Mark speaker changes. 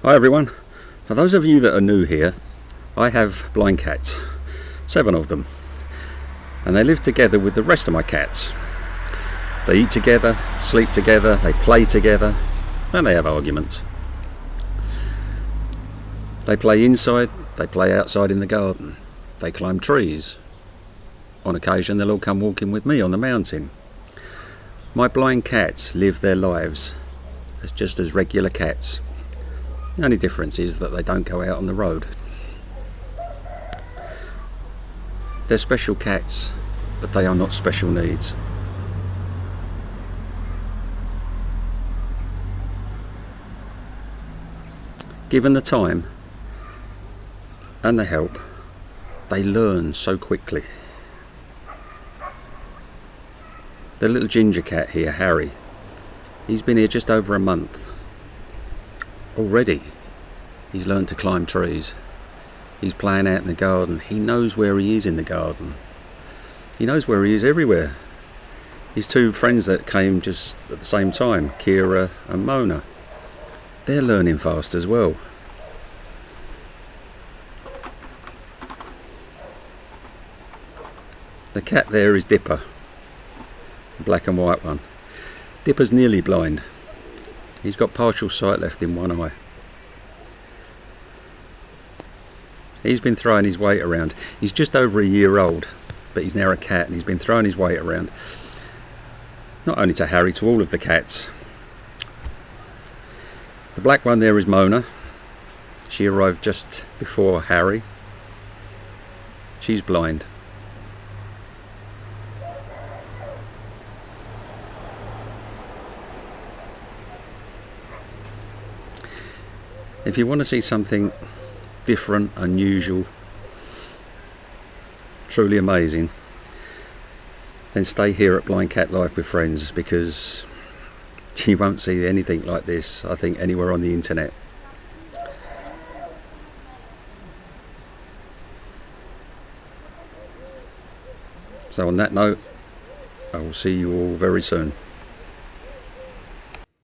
Speaker 1: Hi everyone, for those of you that are new here, I have blind cats, 7 of them, and they live together with the rest of my cats. They eat together, sleep together, they play together, and they have arguments. They play inside, they play outside in the garden, they climb trees. On occasion they'll all come walking with me on the mountain. My blind cats live their lives as just as regular cats. The only difference is that they don't go out on the road. They're special cats, but they are not special needs. Given the time and the help, they learn so quickly. The little ginger cat here, Harry, he's been here just over a month. Already, he's learned to climb trees. He's playing out in the garden. He knows where he is in the garden. He knows where he is everywhere. His 2 friends that came just at the same time, Kira and Mona, they're learning fast as well. The cat there is Dipper, the black and white one. Dipper's nearly blind. He's got partial sight left in one eye. He's been throwing his weight around. He's just over a year old, but he's now a cat and he's been throwing his weight around. Not only to Harry, to all of the cats. The black one there is Mona. She arrived just before Harry. She's blind. If you want to see something different, unusual, truly amazing, then stay here at Blind Cat Life with Friends, because you won't see anything like this, I think, anywhere on the internet. So on that note, I will see you all very soon.